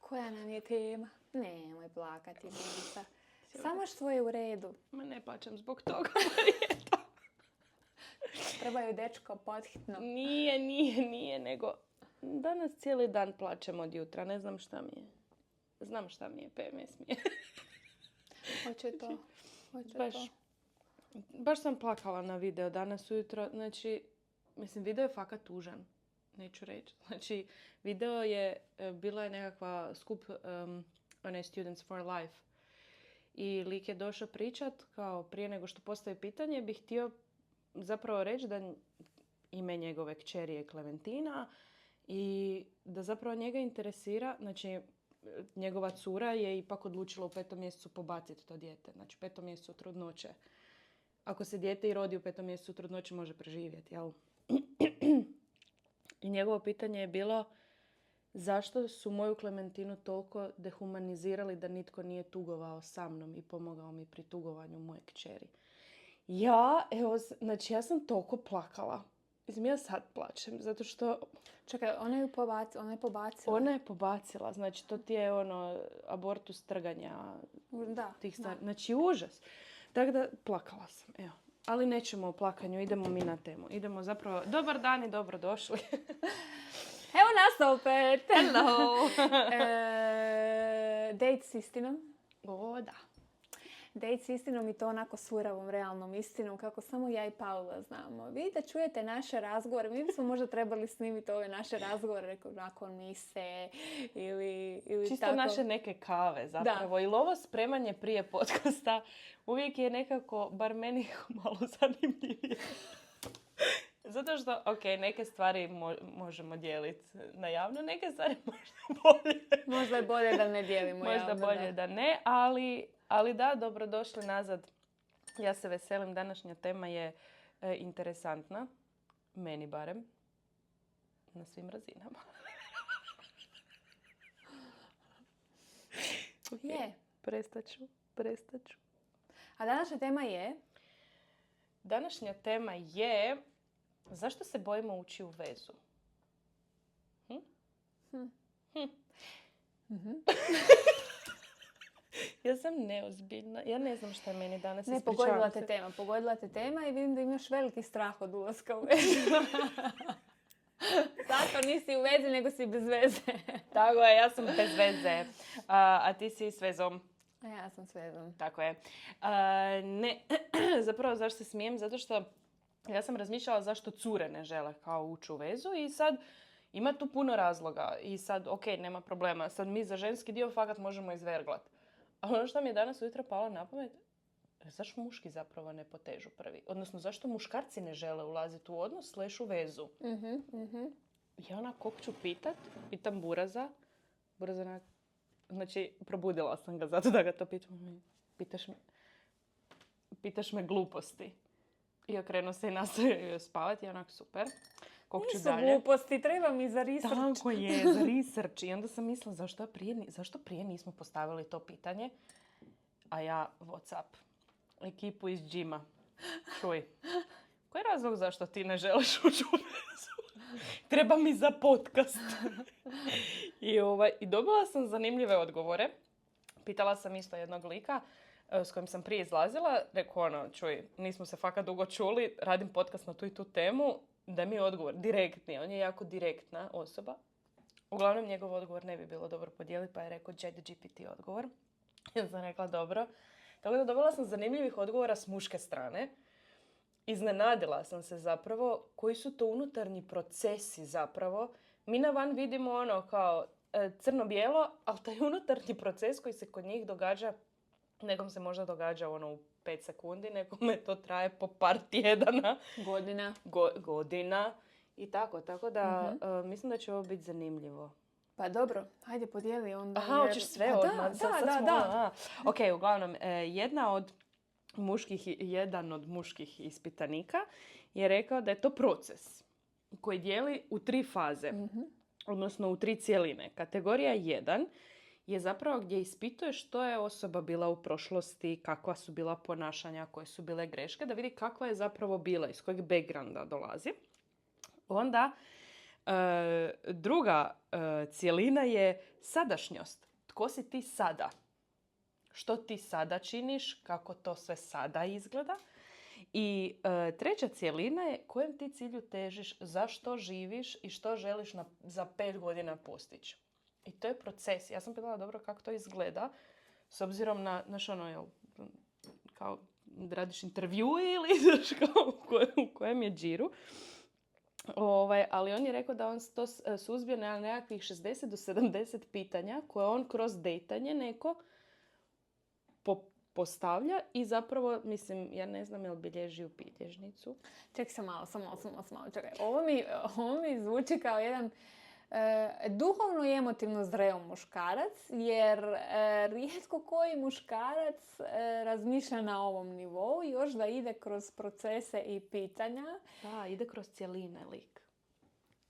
Koja nam je tema? Nemoj plakati, Ljubica. Samo što je u redu. Ma ne plaćam zbog toga. Treba ju dečko pothitno. Nije, nego danas cijeli dan plaćam od jutra. Ne znam šta mi je. Znam šta mi je, PMS mi je. Hoće to. Baš sam plakala na video danas ujutro. Znači, mislim, video je fakat tužan. Neću reći. Znači, video je, bila je nekakva skup onaj Students for Life. I lik je došao pričat, kao prije nego što postavi pitanje, bih htio zapravo reći da ime njegove kćeri je Klementina i da zapravo njega interesira, znači njegova cura je ipak odlučila u 5. mjesecu pobaciti to dijete. Znači u 5. mjesecu trudnoće. Ako se dijete i rodi u 5. mjesecu trudnoće može preživjeti, jel? I njegovo pitanje je bilo zašto su moju Klementinu toliko dehumanizirali da nitko nije tugovao sa mnom i pomogao mi pri tugovanju moje kćeri. Ja sam toliko plakala. Mislim, ja sad plačem, zato što... Čekaj, ona je pobacila. Ona je pobacila, znači to ti je abortus trganja tih stvari. Znači, užas. Tako da, plakala sam, evo. Ali nećemo o plakanju, idemo mi na temu. Idemo zapravo, dobar dan i dobrodošli. Evo nas opet. Hello. Date s istinom. O, da. Date s istinom i to onako suravom, realnom istinom, kako samo ja i Paula znamo. Vi da čujete naše razgovore, mi bismo možda trebali snimiti ove naše razgovore, rekao, nakon mise ili čisto tako. naše neke kave zapravo. Da. Ili ovo spremanje prije podcasta uvijek je nekako, bar meni, malo zanimljivije. Zato što, neke stvari možemo dijeliti na javno, neke stvari možda bolje. Možda je bolje da ne dijelimo javno. Možda bolje da ne, ali da, dobrodošli nazad. Ja se veselim, današnja tema je interesantna, meni barem, na svim razinama. Je. Prestat ću. A današnja tema je? Današnja tema je zašto se bojimo ući u vezu? Ja sam neozbiljna. Ja ne znam šta je meni danas. Ne, pogodila te tema i vidim da imaš veliki strah od ulaska u vezu. Zato nisi u vezi, nego si bez veze. Tako je, ja sam bez veze. A ti si s vezom. A ja sam s vezom. Tako je. Ne, zapravo zašto se smijem? Zato što ja sam razmišljala zašto cure ne žele kao ući u vezu i sad ima tu puno razloga. I sad, nema problema. Sad mi za ženski dio fakat možemo izverglat. A ono što mi je danas ujutro palo na pamet, zašto muški zapravo ne potežu prvi? Odnosno, zašto muškarci ne žele ulaziti u odnos / u vezu? Ja onak ću pitam Buraza. Buraza, znači, probudila sam ga zato da ga to pitam. Pitaš me gluposti. I okrenuo se i nastavio spavati. I onak, super. Nisu gluposti, treba mi za research. Tako je, za research. I onda sam mislila zašto prije nismo postavili to pitanje. A ja, WhatsApp, ekipu iz džima. Čuj, koji je razlog zašto ti ne želiš ući u vezu? Treba mi za podcast. I dobila sam zanimljive odgovore. Pitala sam isto jednog lika s kojim sam prije izlazila. Rekao čuj, nismo se fakat dugo čuli, radim podcast na tu i tu temu. Da mi je odgovor direktni. On je jako direktna osoba. Uglavnom, njegov odgovor ne bi bilo dobro podijeliti, pa je rekao ChatGPT odgovor. Ja sam rekla dobro. Tako da dobila sam zanimljivih odgovora s muške strane. Iznenadila sam se zapravo koji su to unutarnji procesi zapravo. Mi na van vidimo kao crno-bijelo, ali taj unutarnji proces koji se kod njih događa, nekom se možda događa u 5 sekundi, nekome to traje po par tjedana. Godina. I tako da mislim da će ovo biti zanimljivo. Pa dobro, hajde podijeli onda. Aha, hoćeš sve odmah. Da. Ok, uglavnom, jedan od muških ispitanika je rekao da je to proces koji dijeli u 3 faze. Odnosno u 3 cjeline. Kategorija 1 je zapravo gdje ispituješ što je osoba bila u prošlosti, kakva su bila ponašanja, koje su bile greške, da vidi kakva je zapravo bila, iz kojeg backgrounda dolazi. Onda Druga cjelina je sadašnjost. Tko si ti sada? Što ti sada činiš? Kako to sve sada izgleda? I treća cjelina je kojem ti cilju težiš, zašto živiš i što želiš za 5 godina postići. I to je proces. Ja sam pitala dobro kako to izgleda s obzirom na, znaš ono, jel, kao radiš intervjue ili znaš, kao u kojem je džiru. Ali on je rekao da on to suzbio na nekakvih 60 do 70 pitanja koje on kroz dejtanje neko postavlja i zapravo, mislim, ja ne znam je li bilježi u bilježnicu. Čekaj se malo, samo čekaj. Ovo mi zvuči kao jedan duhovno i emotivno zreo muškarac, jer rijetko koji muškarac razmišlja na ovom nivou, još da ide kroz procese i pitanja. Da, ide kroz cjeline lik.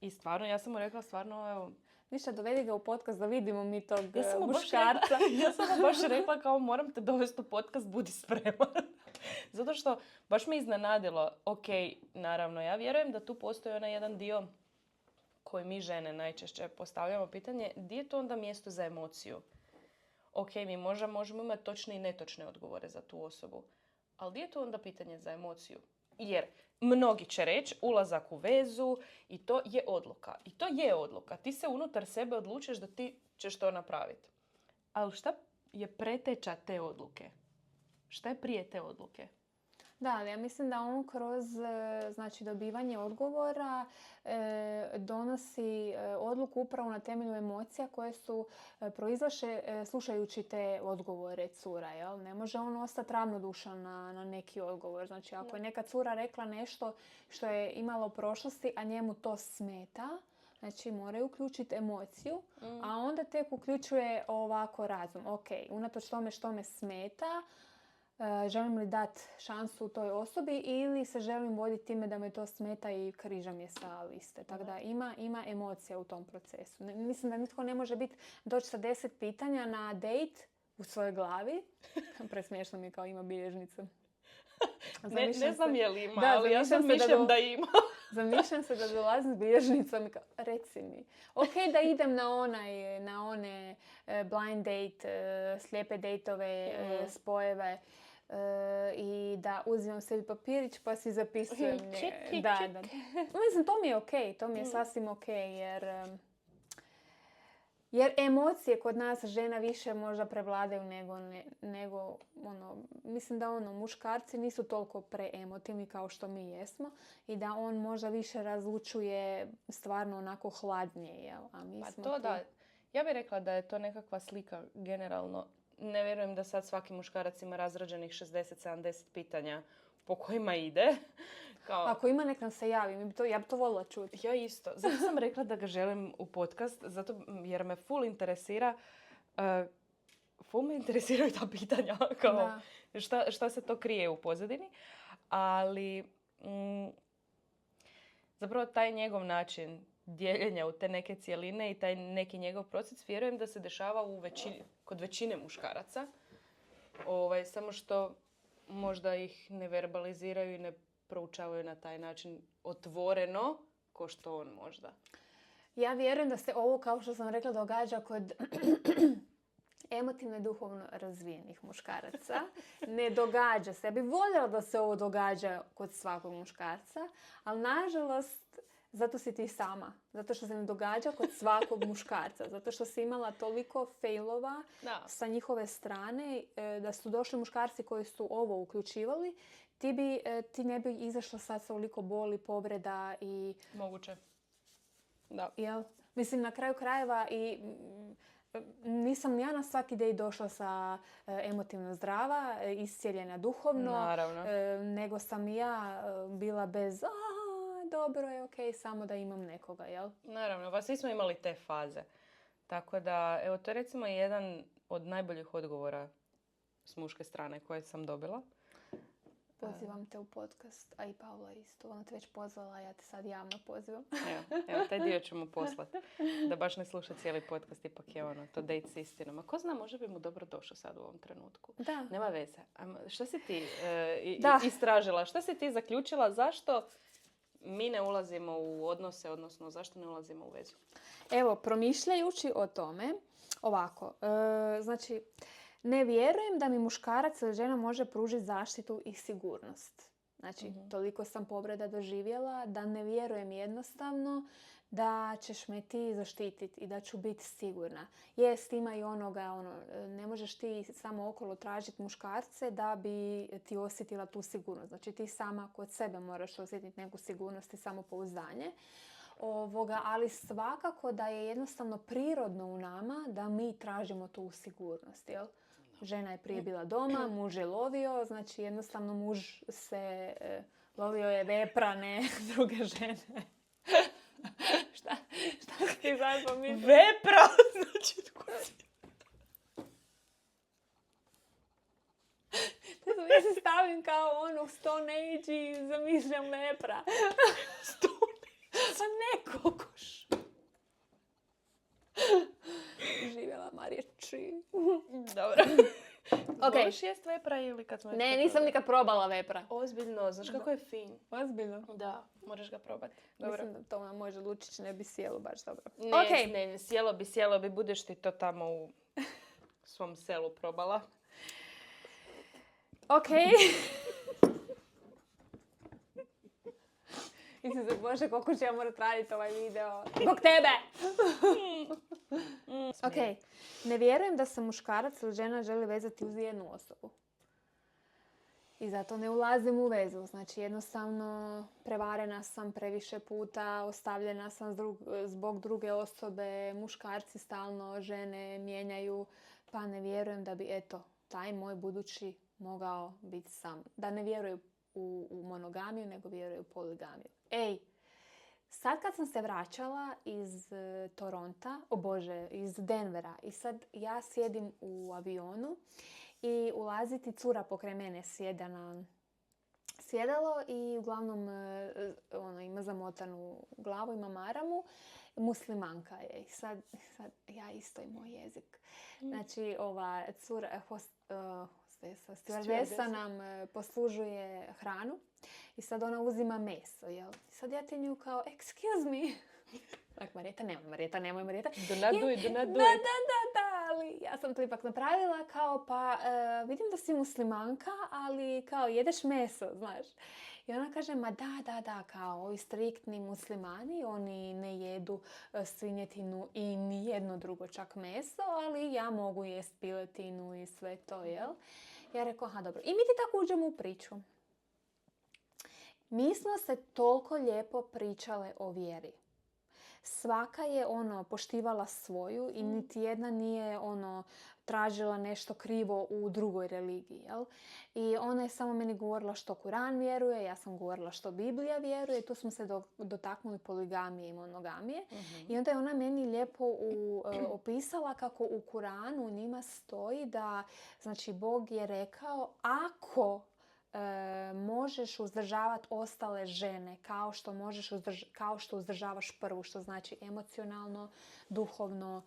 I stvarno, ja sam mu rekla stvarno, evo, Ništa, dovedi ga u podcast da vidimo mi tog muškarca. Ja sam mu baš rekla kao moram te dovesti u podcast, budi spreman. Zato što baš me iznenadilo, ok, naravno, ja vjerujem da tu postoji onaj jedan dio koji mi žene najčešće postavljamo pitanje, gdje je to onda mjesto za emociju? Ok, mi možemo imati točne i netočne odgovore za tu osobu, ali gdje je to onda pitanje za emociju? Jer mnogi će reći ulazak u vezu i to je odluka. I to je odluka. Ti se unutar sebe odlučiš da ti ćeš to napraviti. Ali šta je preteča te odluke? Šta je prije te odluke? Da, ali ja mislim da on kroz znači, dobivanje odgovora donosi odluku upravo na temelju emocija koje su proizlaše slušajući te odgovore cura. Jel? Ne može on ostati ravnodušan na neki odgovor. Znači, ako je neka cura rekla nešto što je imalo u prošlosti, a njemu to smeta, znači moraju uključiti emociju, a onda tek uključuje ovako razum. Ok, unatoč tome što me smeta, želim li dati šansu toj osobi ili se želim voditi time da me to smeta i križam je sa liste. Tako da ima emocija u tom procesu. Mislim da nitko ne može doći sa 10 pitanja na date u svojoj glavi. Presmiješno mi je kao ima bilježnicu. Ne znam je li ima, ali ja sam mišljam da ima. Zamišljam se da dolazim s bilježnicom i kao, reci mi. Ok, da idem na one blind date, slijepe dejtove, spojeve i da uzimam sebi papirić pa si zapisujem. Da. Mislim, to mi je ok, to mi je sasvim ok jer emocije kod nas žena više možda prevladaju nego mislim da muškarci nisu toliko preemotivni kao što mi jesmo i da on možda više razlučuje stvarno onako hladnije, jel? A mi smo to da. Ja bih rekla da je to nekakva slika generalno. Ne vjerujem da sad svaki muškarac ima razrađenih 60-70 pitanja po kojima ide. Kao... Ako ima, nek nam se javi. Ja bi to voljela čuti. Ja isto. Zato sam rekla da ga želim u podcast, zato jer me ful interesira. Ful me interesiraju ta pitanja. Kao, šta se to krije u pozadini. Ali zapravo taj njegov način dijeljenja u te neke cjeline i taj neki njegov proces vjerujem da se dešava kod većine muškaraca. Samo što možda ih ne verbaliziraju i ne proučavaju na taj način otvoreno ko što on možda. Ja vjerujem da se ovo, kao što sam rekla, događa kod emotivno i duhovno razvijenih muškaraca. Ne događa se. Ja bih voljela da se ovo događa kod svakog muškarca, ali nažalost zato si ti sama. Zato što se ne događa kod svakog muškarca. Zato što si imala toliko failova sa njihove strane da su došli muškarci koji su ovo uključivali. Ti ne bi izašla sad sa ovoliko boli, povreda i... Moguće. Da. Jel? Mislim, na kraju krajeva i nisam ja na svaki dej došla sa emotivno zdrava, iscijeljena duhovno. Naravno. Nego sam i ja bila bez... dobro je, ok, samo da imam nekoga, jel? Naravno, pa svi smo imali te faze. Tako da, evo, to je recimo jedan od najboljih odgovora s muške strane koje sam dobila. Pozivam te u podcast, a i Paula isto. Ona te već pozvala, a ja te sad javno pozivam. Evo, taj dio ću mu poslati. Da baš ne sluša cijeli podcast, ipak je to date s istinom. A ko zna, možda bi mu dobro došao sad u ovom trenutku. Da. Nema veze. Šta si ti istražila? Šta si ti zaključila? Zašto mi ne ulazimo u odnose, odnosno zašto ne ulazimo u vezu? Evo, promišljajući o tome, ovako, znači, ne vjerujem da mi muškarac ili žena može pružiti zaštitu i sigurnost. Znači, toliko sam povreda doživjela da ne vjerujem jednostavno da ćeš me ti zaštititi i da ću biti sigurna. Jest, ima i onoga, ne možeš ti samo okolo tražiti muškarce da bi ti osjetila tu sigurnost. Znači, ti sama kod sebe moraš osjetiti neku sigurnost i samopouzdanje. Ali svakako da je jednostavno prirodno u nama da mi tražimo tu sigurnost, jel? Žena je prije bila doma, muž je lovio, znači jednostavno muž se lovio je vepra, ne druge žene. Šta ti sad pomisli? Vepra! Znači, ja se stavim kao Stone Age i zamišljam vepra. Pa ne kokoš. Živjela Mariječi. Dobro. Okay. Voliš jest vepra ili kad smo... Ne, nisam nikad probala vepra. Ozbiljno, znaš kako je fin? Ozbiljno? Da, moraš ga probati. Dobro. Mislim da to može Lučić ne bi sjelo baš dobro. Ne, sjelo bi, budeš ti to tamo u svom selu probala. Okej. Mislim se, Bože, koliko ću ja morat raditi ovaj video. Zbog tebe! Ok, ne vjerujem da se muškarac ili žena želi vezati uz jednu osobu. I zato ne ulazim u vezu. Znači, jednostavno prevarena sam previše puta, ostavljena sam zbog druge osobe, muškarci stalno žene mijenjaju, pa ne vjerujem da bi, taj moj budući mogao biti sam. Da ne vjeruju u monogamiju, nego vjeruju u poligamiju. Sad kad sam se vraćala iz Toronta, iz Denvera, i sad ja sjedim u avionu i ulaziti cura pokraj mene sjeda na sjedalo i uglavnom ima zamotanu glavu, ima maramu, muslimanka je. I sad ja isto i moj jezik. Znači, ova cura, stewardesa nam poslužuje hranu i sad ona uzima meso, jel? I sad ja ti nju kao, excuse me. Tak, Marijeta, nemoj. Do not do it. Da, ali ja sam to ipak napravila kao, vidim da si muslimanka, ali kao jedeš meso, znaš. I ona kaže, ma da, kao ovi striktni muslimani, oni ne jedu svinjetinu i nijedno drugo čak meso, ali ja mogu jest piletinu i sve to, jel? Ja rekao, aha, dobro. I mi ti tako uđemo u priču. Mi smo se toliko lijepo pričale o vjeri. Svaka je poštivala svoju i niti jedna nije tražila nešto krivo u drugoj religiji, jel? I ona je samo meni govorila što Kuran vjeruje, ja sam govorila što Biblija vjeruje, tu smo se dotaknuli poligamije i monogamije. I onda je ona meni lijepo opisala kako u Kuranu u njima stoji da, znači, Bog je rekao, ako možeš uzdržavati ostale žene kao što uzdržavaš prvu, što znači emocionalno, duhovno,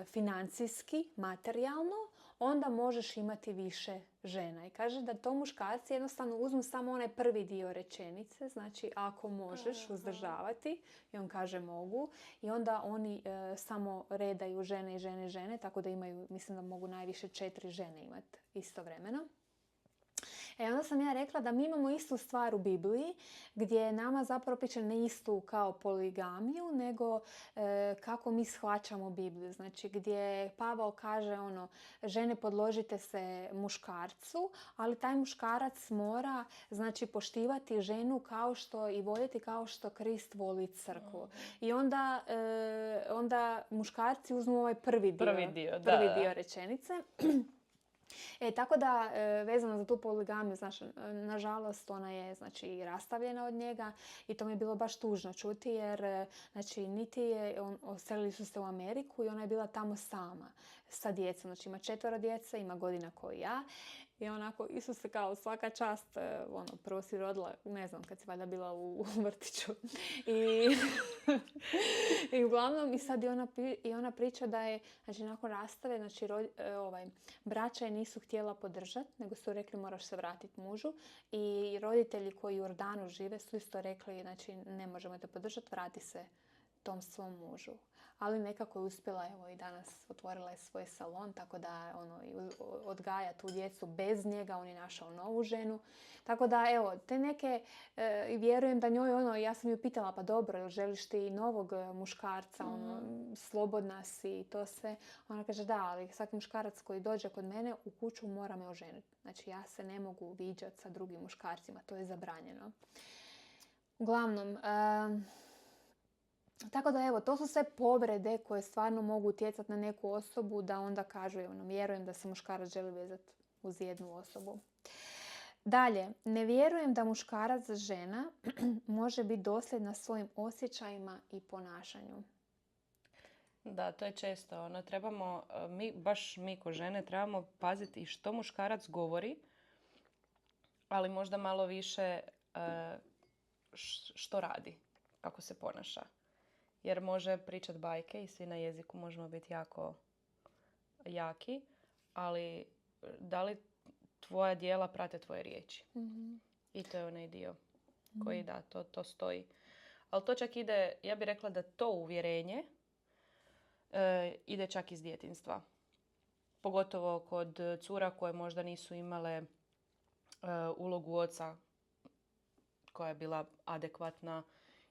financijski, materijalno, onda možeš imati više žena. I kaže da to muškarci jednostavno uzmu samo onaj prvi dio rečenice, znači ako možeš uzdržavati, i on kaže mogu, i onda oni samo redaju žene, tako da imaju, mislim da mogu najviše 4 žene imati istovremeno. Onda sam ja rekla da mi imamo istu stvar u Bibliji, gdje nama zapravo piše ne istu kao poligamiju, nego kako mi shvaćamo Bibliju. Znači, gdje Pavao kaže žene podložite se muškarcu, ali taj muškarac mora, znači, poštivati ženu kao što i voljeti kao što Krist voli crkvu. I onda muškarci uzmu ovaj prvi dio rečenice. Tako da, vezano za tu poligamiju, znači, nažalost, ona je, znači, rastavljena od njega i to mi je bilo baš tužno čuti jer, znači, selili su se u Ameriku i ona je bila tamo sama sa djecom. Znači, ima 4 djece, ima godina kao i ja. I onako, Isuse, kao svaka čast, ono, prvo si rodila, ne znam, kad si valjda bila u vrtiću. I uglavnom, i sad i ona priča da je, znači, nakon rastave, znači, braća je nisu htjela podržati, nego su rekli moraš se vratiti mužu. I roditelji koji u Jordanu žive su isto rekli, znači, ne možemo te podržati, vrati se tom svom mužu. Ali nekako je uspjela, evo i danas otvorila je svoj salon, tako da ono, odgaja tu djecu bez njega, on je našao novu ženu. Tako da, evo, te neke, vjerujem da njoj, ono, ja sam ju pitala, pa dobro, jel želiš ti novog muškarca, ono, slobodna si i to sve. Ona kaže, da, ali svaki muškarac koji dođe kod mene u kuću mora me oženiti. Znači, ja se ne mogu viđati sa drugim muškarcima, to je zabranjeno. Uglavnom, tako da evo, to su sve povrede koje stvarno mogu utjecati na neku osobu da onda kažu, evo, vjerujem da se muškarac želi vezati uz jednu osobu. Dalje, ne vjerujem da muškarac žena može biti dosljedna svojim osjećajima i ponašanju. Da, to je često. Ono, trebamo, mi ko žene trebamo paziti i što muškarac govori, ali možda malo više što radi, kako se ponaša. Jer može pričati bajke i svi na jeziku možemo biti jako jaki, ali da li tvoja djela prate tvoje riječi? Mm-hmm. I to je onaj dio koji da, to stoji. Ali to čak ide, ja bih rekla da to uvjerenje ide čak iz djetinjstva. Pogotovo kod cura koje možda nisu imale ulogu oca koja je bila adekvatna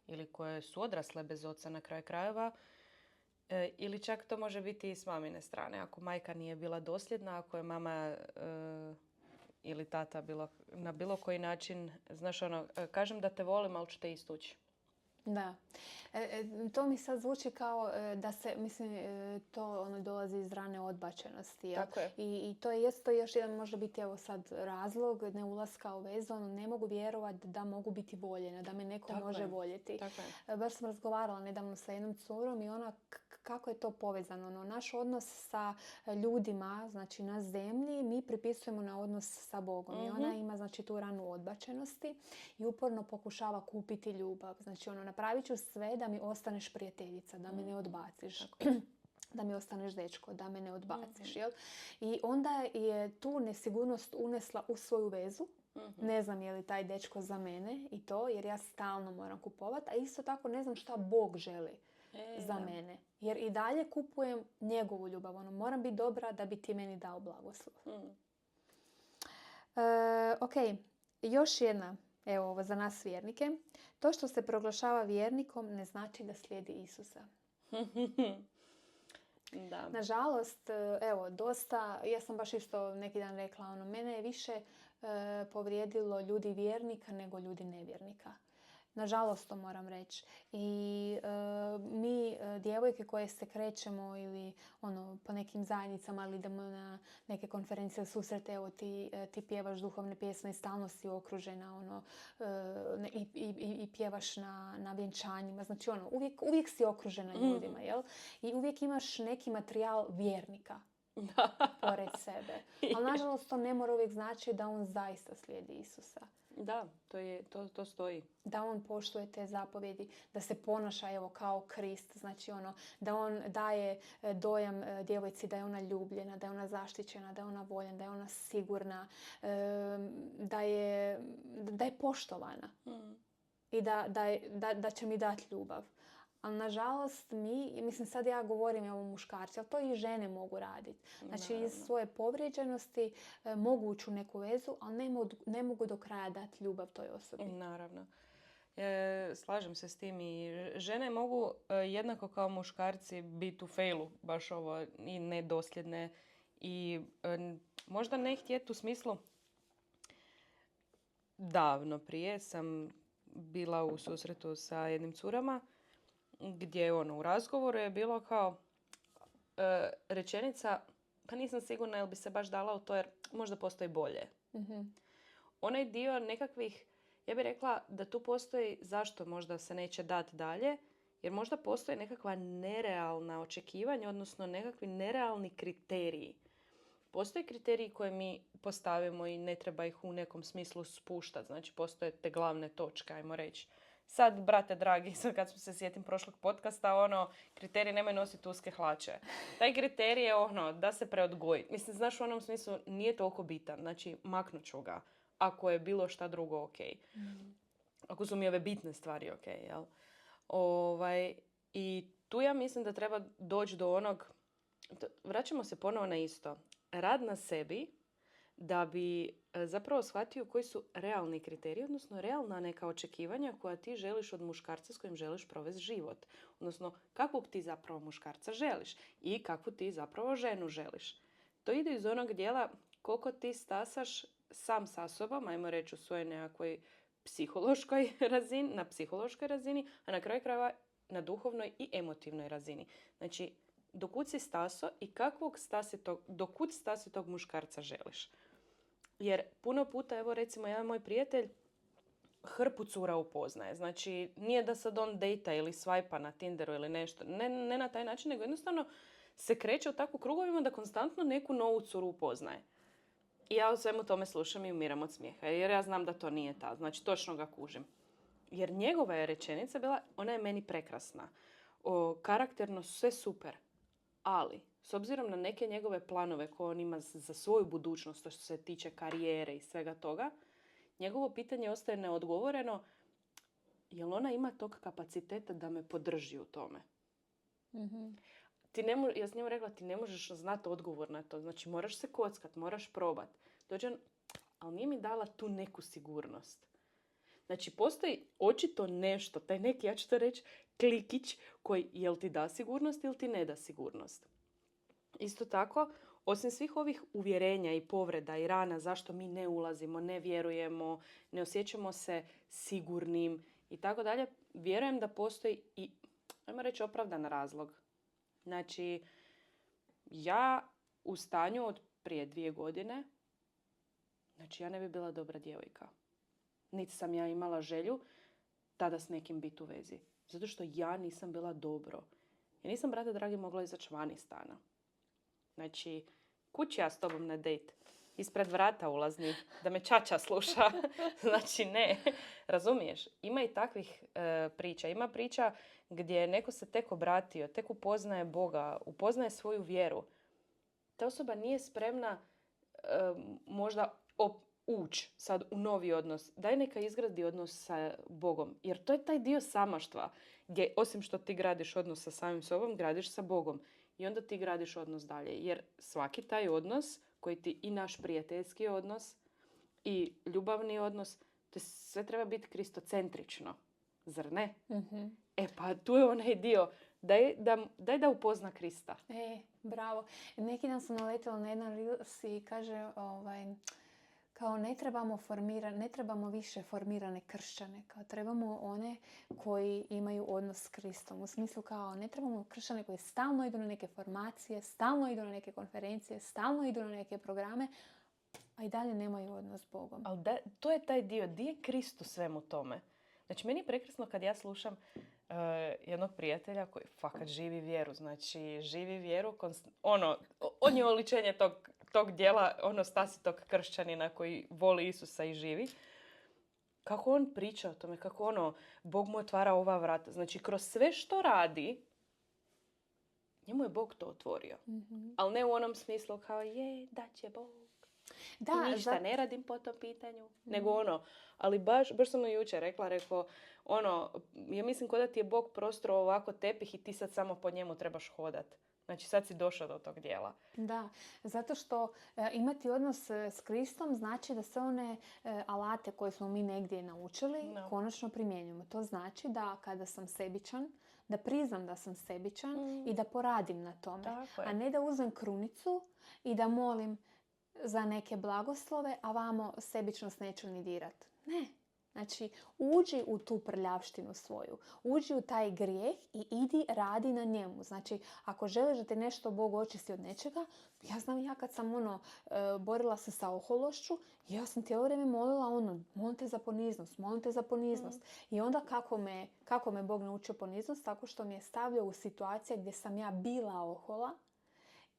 ili koje su odrasle bez oca na kraju krajeva. Ili čak to može biti i s mamine strane. Ako majka nije bila dosljedna, ako je mama ili tata na bilo koji način, znaš ono, kažem da te volim, ali ću te istući. Da. To mi sad zvuči kao da se, mislim, to ono dolazi iz rane odbačenosti. Tako je. I to je isto još jedan može biti evo sad razlog ne ulaska u vezu. Ono, ne mogu vjerovati da mogu biti voljena, da me neko Tako može je. voljeti. Tako je. Baš sam razgovarala nedavno sa jednom curom i ona kako je to povezano. Ono, naš odnos sa ljudima, znači na zemlji, mi pripisujemo na odnos sa Bogom. Mm-hmm. I ona ima znači tu ranu odbačenosti i uporno pokušava kupiti ljubav. Znači ono, napravit ću sve da mi ostaneš prijateljica, da me ne odbaciš. Da mi ostaneš dečko, da me ne odbaciš. Jel? I onda je tu nesigurnost unesla u svoju vezu. Ne znam je li taj dečko za mene i to, jer ja stalno moram kupovati. A isto tako ne znam šta Bog želi za mene. Jer i dalje kupujem njegovu ljubav. Ono, moram biti dobra da bi ti meni dao blagoslov. Ok, još jedna. Evo ovo za nas vjernike. To što se proglašava vjernikom ne znači da slijedi Isusa. Da. Nažalost, evo, dosta, ja sam baš isto neki dan rekla, ono, mene je više povrijedilo ljudi vjernika nego ljudi nevjernika. Nažalost, to moram reći. I mi, djevojke koje se krećemo ili ono, po nekim zajednicama ili idemo na neke konferencije susrete, evo ti pjevaš duhovne pjesme i stalno si okružena ono, i pjevaš na vjenčanjima. Znači ono, uvijek si okružena ljudima, jel? I uvijek imaš neki materijal vjernika pored sebe. Ali nažalost to ne mora uvijek znači da on zaista slijedi Isusa. Da, to stoji. Da on poštuje te zapovjedi, da se ponaša evo kao Krist, znači ono, da on daje dojam djevojci da je ona ljubljena, da je ona zaštićena, da je ona voljena, da je ona sigurna, da je poštovana i da će mi dati ljubav. Ali nažalost mislim sad ja govorim o muškarci, ali to i žene mogu raditi. Znači iz svoje povrijeđenosti mogu ući u neku vezu, ali ne mogu do kraja dati ljubav toj osobi. Naravno. Slažem se s tim i žene mogu jednako kao muškarci biti u failu, baš ovo, i nedosljedne. I možda ne htjeti u smislu, davno prije sam bila u susretu sa jednim curama gdje ono, u razgovoru je bilo kao rečenica, pa nisam sigurna jel bi se baš dala u to jer možda postoji bolje. Mm-hmm. Onaj dio nekakvih, ja bih rekla da tu postoji zašto možda se neće dati dalje, jer možda postoje nekakva nerealna očekivanja, odnosno nekakvi nerealni kriteriji. Postoje kriteriji koje mi postavimo i ne treba ih u nekom smislu spuštati. Znači, postoje te glavne točke, ajmo reći. Sad, brate dragi, sad kad smo se sjetim prošlog podcasta, kriterij nemoj nositi uske hlače. Taj kriterij je da se preodgoji. Mislim, znaš, u onom smislu nije toliko bitan. Znači, maknut ću ga ako je bilo šta drugo ok. Ako su mi ove bitne stvari ok, jel? I tu ja mislim da treba doći do onog, vraćamo se ponovo na isto, rad na sebi da bi zapravo shvatio koji su realni kriteriji, odnosno realna neka očekivanja koja ti želiš od muškarca s kojim želiš provesti život. Odnosno, kakvog ti zapravo muškarca želiš i kakvu ti zapravo ženu želiš. To ide iz onog dijela koliko ti stasaš sam sa sobom, ajmo reći u svojoj nekakvoj psihološkoj razini, na psihološkoj razini, a na kraju krajeva na duhovnoj i emotivnoj razini. Znači, dokud si staso i dokud stasi tog muškarca želiš. Jer puno puta, evo recimo, jedan moj prijatelj hrpu cura upoznaje. Znači, nije da sad on dejta ili svajpa na Tinderu ili nešto. Ne na taj način, nego jednostavno se kreće u takvu krugovima da konstantno neku novu curu upoznaje. I ja o svemu tome slušam i umiram od smijeha. Jer ja znam da to nije ta. Znači, točno ga kužim. Jer njegova je rečenica bila, ona je meni prekrasna. Karakterno sve super. Ali, s obzirom na neke njegove planove koje on ima za svoju budućnost, što se tiče karijere i svega toga, njegovo pitanje ostaje neodgovoreno, jel ona ima tog kapaciteta da me podrži u tome? Mm-hmm. Ja sam njemu rekla, ti ne možeš znati odgovor na to. Znači, moraš se kockat, moraš probat. Ali nije mi dala tu neku sigurnost. Znači, postoji očito nešto, taj neki, ja ću to reći, klikić koji jel ti da sigurnost ili ti ne da sigurnost. Isto tako, osim svih ovih uvjerenja i povreda i rana zašto mi ne ulazimo, ne vjerujemo, ne osjećamo se sigurnim i tako dalje, vjerujem da postoji i, ajmo reći, opravdan razlog. Znači, ja u stanju od prije 2 godine, znači ja ne bi bila dobra djevojka. Niti sam ja imala želju tada s nekim biti u vezi. Zato što ja nisam bila dobro. Ja nisam, brate dragi, mogla izaći van iz stana. Znači, kući ja s tobom na dejt. Ispred vrata ulazni, da me čača sluša. Znači, ne. Razumiješ? Ima i takvih priča. Ima priča gdje neko se tek obratio, tek upoznaje Boga, upoznaje svoju vjeru. Ta osoba nije spremna možda ući sad u novi odnos. Daj neka izgradi odnos sa Bogom. Jer to je taj dio samaštva gdje osim što ti gradiš odnos sa samim sobom, gradiš sa Bogom. I onda ti gradiš odnos dalje. Jer svaki taj odnos, koji ti i naš prijateljski odnos i ljubavni odnos, to sve treba biti kristocentrično. Zar ne? Mm-hmm. Pa tu je onaj dio. Daj da upozna Krista. Bravo. Neki dan sam naletila na jedan reels i kaže kao ne trebamo više formirane kršćane. Kao trebamo one koji imaju odnos s Kristom. U smislu kao ne trebamo kršćane koji stalno idu na neke formacije, stalno idu na neke konferencije, stalno idu na neke programe, a i dalje nemaju odnos s Bogom. Ali to je taj dio. Di je Krist u svemu tome? Znači, meni je prekrasno kad ja slušam jednog prijatelja koji fakat živi vjeru. Znači, živi vjeru, on je oličenje tog dijela, stasitog kršćanina koji voli Isusa i živi. Kako on priča o tome, kako Bog mu otvara ova vrata. Znači, kroz sve što radi, njemu je Bog to otvorio. Mm-hmm. Ali ne u onom smislu kao da će Bog. Da, i ništa ne radim po tom pitanju. Nego ali baš sam mu jučer rekao, ja mislim ko da ti je Bog prostro ovako tepih i ti sad samo po njemu trebaš hodat. Znači sad si došao do tog dijela. Da, zato što imati odnos s Kristom znači da sve one alate koje smo mi negdje naučili konačno primjenjujemo. To znači da kada sam sebičan, da priznam da sam sebičan i da poradim na tome. A ne da uzmem krunicu i da molim za neke blagoslove, a vamo sebičnost neću ni dirat. Ne. Znači, uđi u tu prljavštinu svoju. Uđi u taj grijeh i idi radi na njemu. Znači, ako želiš da te nešto Bog očisti od nečega, ja znam kad sam borila se sa ohološću, ja sam cijelo vrijeme molila molim te za poniznost. I onda kako me Bog naučio poniznost? Tako što mi je stavljao u situacije gdje sam ja bila ohola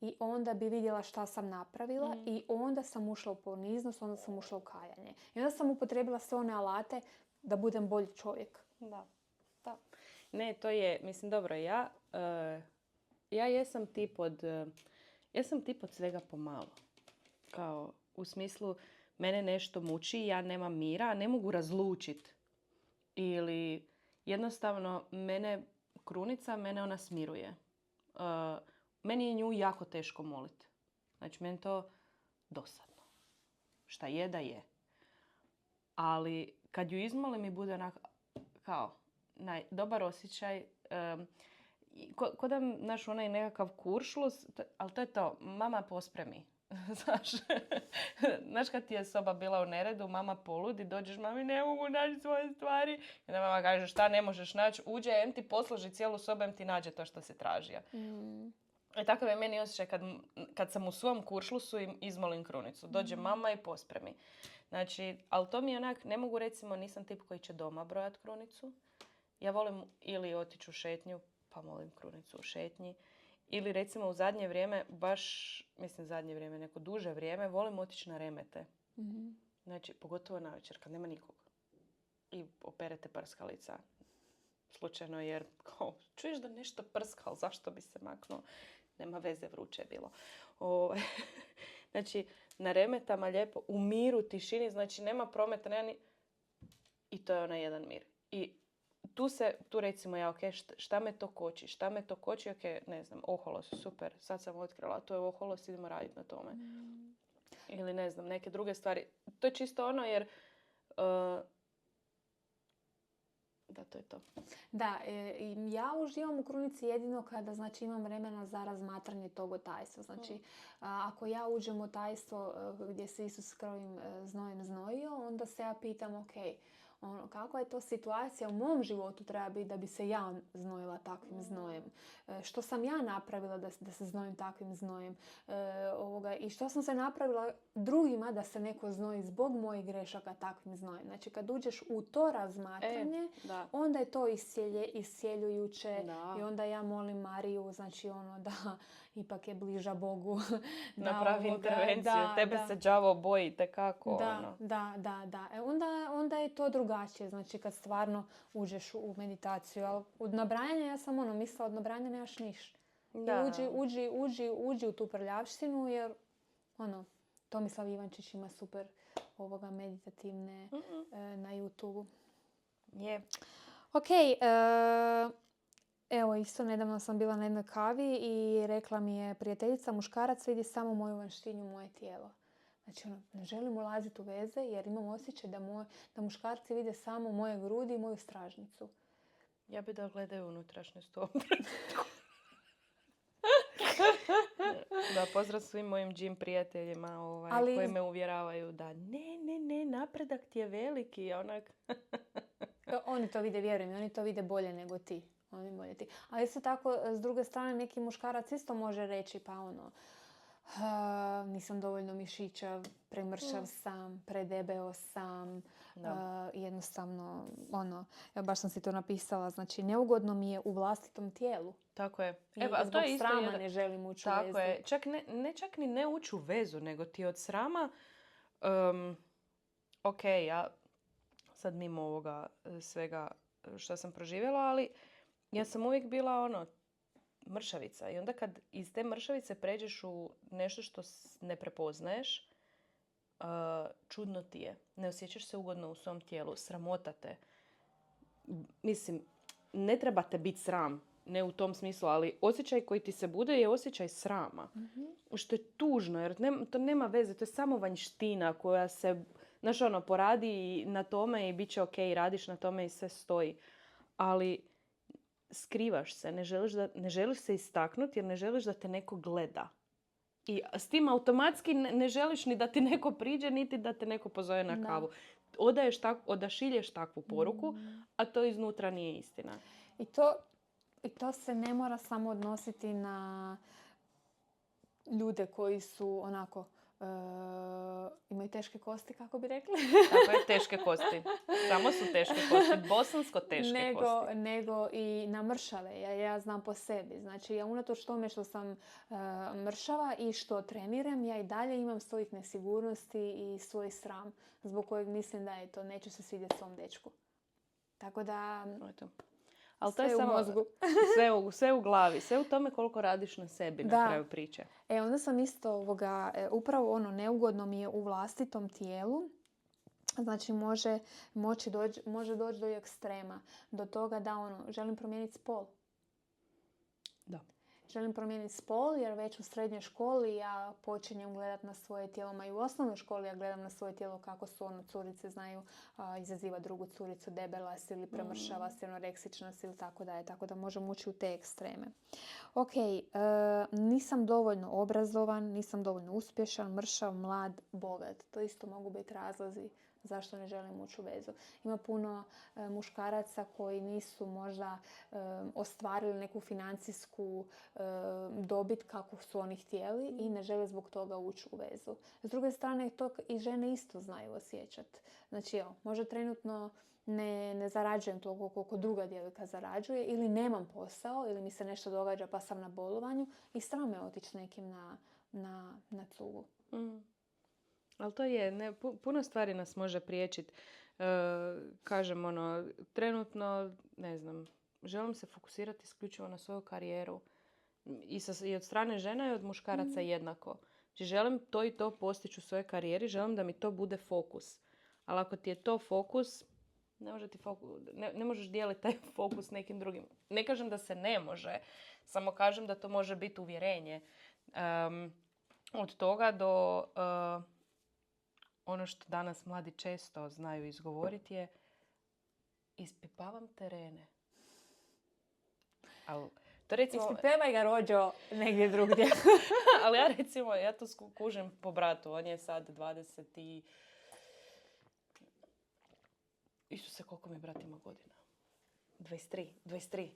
i onda bi vidjela šta sam napravila i onda sam ušla u poniznost, onda sam ušla u kajanje. I onda sam upotrijebila sve one alate da budem bolji čovjek. Da. Ne, to je, mislim, dobro, ja jesam tip od svega pomalo. Kao, u smislu, mene nešto muči, ja nemam mira, ne mogu razlučiti. Ili jednostavno, mene ona smiruje. Meni je nju jako teško moliti. Znači, meni to dosadno. Šta je da je. Ali kad ju izmolim mi bude onako kao dobar osjećaj. Ko da naš onaj nekakav kuršlus, ali to je to. Mama pospremi. Znaš kad ti je soba bila u neredu, mama poludi, dođeš, mami ne mogu naći svoje stvari. I onda mama kaže šta ne možeš naći, uđe, em ti posloži cijelu sobu, em ti nađe to što si tražio. I tako je meni osjećaj kad sam u svom kuršlusu i izmolim krunicu. Dođe mama i pospremi. Znači, ali to mi je onak, ne mogu recimo, nisam tip koji će doma brojati krunicu. Ja volim ili otići u šetnju, pa molim krunicu u šetnji. Ili recimo u zadnje vrijeme, zadnje vrijeme, neko duže vrijeme, volim otići na remete. Znači, pogotovo na večer, kad nema nikog. I operete prskalica. Slučajno, jer čuješ da nešto prska, ali zašto bi se maknuo? Nema veze, vruće je bilo. Znači, na remetama lijepo, u miru, tišini, znači nema prometa, i to je onaj jedan mir. I tu recimo ja, šta me to koči, ne znam, oholost, super, sad sam otkrila, to je oholost, idemo raditi na tome. Ili ne znam, neke druge stvari. To je čisto ono jer, da, to je to. Da, ja uživam u krunici jedino kada znači, imam vremena za razmatranje tog otajstva. Znači, ako ja uđem u otajstvo gdje se Isus krvim znojem znojio, onda se ja pitam, ok, kakva je to situacija u mom životu treba biti da bi se ja znojila takvim znojem. Što sam ja napravila da se znojim takvim znojem. I što sam se napravila drugima da se neko znoji zbog mojih grešaka takvim znojem. Znači kad uđeš u to razmatranje, onda je to iscijeljujuće i onda ja molim Mariju, znači da ipak je bliža Bogu. Napravi intervenciju, tebe se đavo boji, tekako. Da. Onda je to drugačije, znači kad stvarno uđeš u meditaciju. Ali od nabrajanja ja sam mislila, od nabrajanja nemaš niš. Uđi u tu prljavštinu jer Tomislav Ivančić ima super meditativne na YouTube-u. Je. Ok, evo isto nedavno sam bila na jednoj kavi i rekla mi je prijateljica, muškarac vidi samo moju vanštinju, moje tijelo. Znači, ne želim ulaziti u veze jer imam osjećaj da muškarci vide samo moje grudi i moju stražnicu. Ja bi da gledaju unutrašnjost. Da, pozdrav svim mojim gym prijateljima koji me uvjeravaju da ne, napredak ti je veliki. Oni to vide, vjerujem, oni to vide bolje nego ti. Ali isto tako, s druge strane, neki muškarac isto može reći nisam dovoljno mišića, premršav sam, predebeo sam, jednostavno, baš sam si to napisala, znači neugodno mi je u vlastitom tijelu. Tako je. Zbog srama ne želim ući u vezu. Tako je. Čak ni ne ući u vezu, nego ti od srama, ja sad mimo ovoga svega što sam proživjela, ali ja sam uvijek bila mršavica. I onda kad iz te mršavice pređeš u nešto što ne prepoznaješ, čudno ti je. Ne osjećaš se ugodno u svom tijelu. Sramota te. Mislim, ne treba te biti sram. Ne u tom smislu, ali osjećaj koji ti se bude je osjećaj srama. Što je tužno, jer to nema veze. To je samo vanjština koja se, poradi na tome i bit će ok, radiš na tome i sve stoji. Ali skrivaš se, ne želiš se istaknuti jer ne želiš da te neko gleda. I s tim automatski ne želiš ni da ti neko priđe, niti da te neko pozove na kavu. Odašilješ takvu poruku, a to iznutra nije istina. I to se ne mora samo odnositi na ljude koji su imaju teške kosti, kako bi rekli. Tako je, teške kosti. Samo su teške kosti. Bosansko teške kosti. Nego i na mršave. Ja znam po sebi. Znači, ja unatoč tome što sam mršava i što treniram, ja i dalje imam svojih nesigurnosti i svoj sram zbog kojeg mislim da to neću se svidjeti svom dečku. Tako da... Ali to je samo mozgu. sve u glavi. Sve u tome koliko radiš na sebi na kraju priče. Onda sam isto upravo neugodno mi je u vlastitom tijelu. Znači može doći do ekstrema. Do toga da želim promijeniti spol. Da. Želim promijeniti spol jer već u srednjoj školi ja počinjem gledati na svoje tijelo. Ma i u osnovnoj školi ja gledam na svoje tijelo kako su curice znaju izazivati drugu curicu, debelast ili premršavast, anoreksičnost ili tako dalje. Tako da možemo ući u te ekstreme. Ok, nisam dovoljno obrazovan, nisam dovoljno uspješan, mršav, mlad, bogat. To isto mogu biti razlozi zašto ne želim ući u vezu. Ima puno muškaraca koji nisu možda ostvarili neku financijsku dobit kako su oni htjeli i ne žele zbog toga ući u vezu. S druge strane, to i žene isto znaju osjećati. Znači, možda trenutno ne zarađujem toliko koliko druga djevojka zarađuje ili nemam posao ili mi se nešto događa pa sam na bolovanju i sram me otići nekim na cugu. Ali to je, puno stvari nas može priječiti. Kažem, trenutno, ne znam, želim se fokusirati isključivo na svoju karijeru. I od strane žena i od muškaraca jednako. Znači, želim to i to postići u svojoj karijeri, želim da mi to bude fokus. Ali ako ti je to fokus, ne možeš dijeliti taj fokus nekim drugim. Ne kažem da se ne može, samo kažem da to može biti uvjerenje. Od toga do... ono što danas mladi često znaju izgovoriti je ispipavam terene. To recimo... Ispipevaj ga, rođo, negdje drugdje. Ali ja to kužim po bratu. On je sad 20 i... Isuse, koliko mi brat ima godina? 23.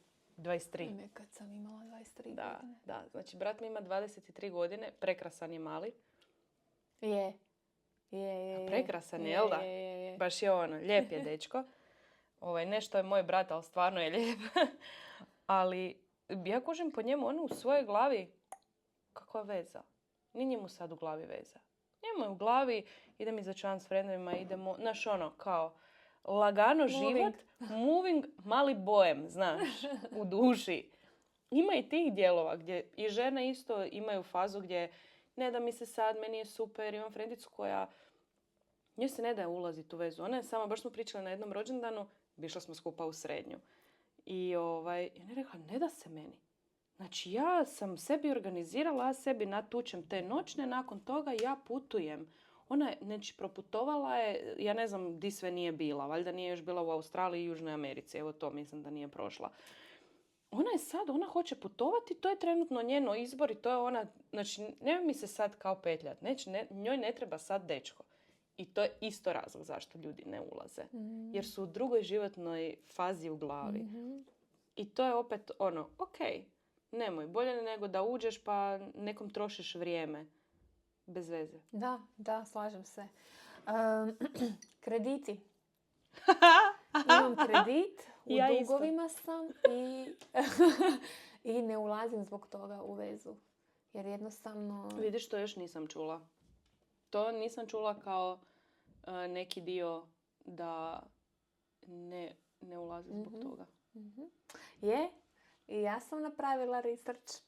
Nekad sam imala 23 godine. Da. Znači, brat mi ima 23 godine. Prekrasan je mali. Je. Prekrasan je, jel da? Je. Baš je lijep je dečko. Nešto je moj brat, ali stvarno je lijep. Ali ja kužim po njemu, u svojoj glavi, kakva veza? Nije njemu sad u glavi veza. Njemu je u glavi, idem izaći s friendovima, idemo, kao lagano život, moving, mali bojem, znaš, u duši. Ima i tih dijelova gdje i žene isto imaju fazu gdje ne da mi se sad, meni je super, imam frendicu koja njoj se ne da ulaziti u vezu. Ona je sama, baš smo pričali na jednom rođendanu, išla smo skupa u srednju. I ona je rekla, ne da se meni. Znači, ja sam sebi organizirala, ja sebi natučem te noćne, nakon toga ja putujem. Ona je, znači, proputovala je, ja ne znam di sve nije bila. Valjda nije još bila u Australiji i Južnoj Americi. Evo to mislim da nije prošla. Ona hoće putovati, to je trenutno njeno izbor i to je ona, znači, nema mi se sad kao petljat. Njoj ne treba sad dečko. I to je isto razlog zašto ljudi ne ulaze. Jer su u drugoj životnoj fazi u glavi. Mm-hmm. I to je opet ok, nemoj, bolje nego da uđeš pa nekom trošiš vrijeme. Bez veze. Da, slažem se. Krediti. Imam kredit, u dugovima sam i ne ulazim zbog toga u vezu. Jer jednostavno... Vidiš, to još nisam čula. To nisam čula kao neki dio da ne ulazi zbog toga. Mm-hmm. Je, i ja sam napravila research.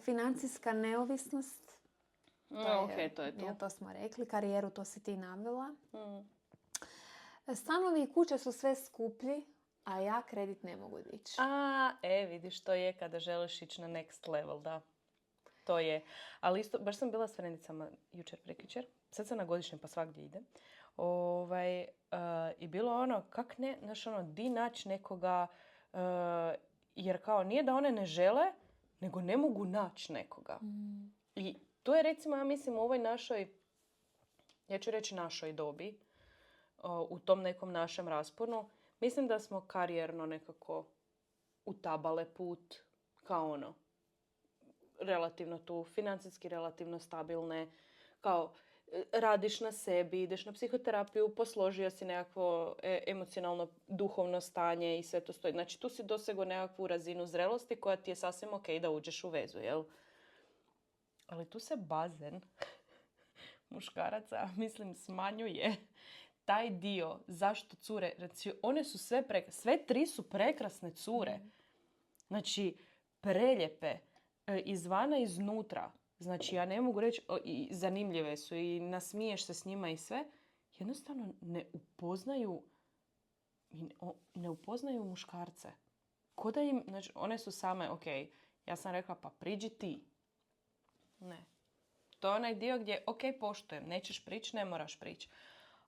Financijska neovisnost. To je to. Ja, to smo rekli. Karijeru, to si ti navela. Stanovi i kuće su sve skuplji, a ja kredit ne mogu dići. Vidiš, to je kada želiš ići na next level, da. To je. Ali isto, baš sam bila s frendicama jučer, prekjučer. Sad sam na godišnjem, pa svakdje ide. I bilo kak ne, znaš di naći nekoga, jer kao nije da one ne žele, nego ne mogu naći nekoga. I to je recimo, ja mislim, u ovoj našoj, ja ću reći našoj dobi, u tom nekom našem rasponu, mislim da smo karijerno nekako utabale put kao relativno tu, financijski relativno stabilne, kao radiš na sebi, ideš na psihoterapiju, posložio si nekakvo emocionalno, duhovno stanje i sve to stoji. Znači, tu si dosegao nekakvu razinu zrelosti koja ti je sasvim ok da uđeš u vezu, jel? Ali tu se bazen muškaraca, mislim, smanjuje. Taj dio, zašto cure, znači, one su sve tri su prekrasne cure. Znači, preljepe, izvana i iznutra. Znači, ja ne mogu reći, i zanimljive su i nasmiješ se s njima i sve. Jednostavno ne upoznaju muškarce. Ko da im, znači, one su same, ok, ja sam rekla, pa priđi ti. Ne. To je onaj dio gdje, ok, poštujem, nećeš prići, ne moraš prići.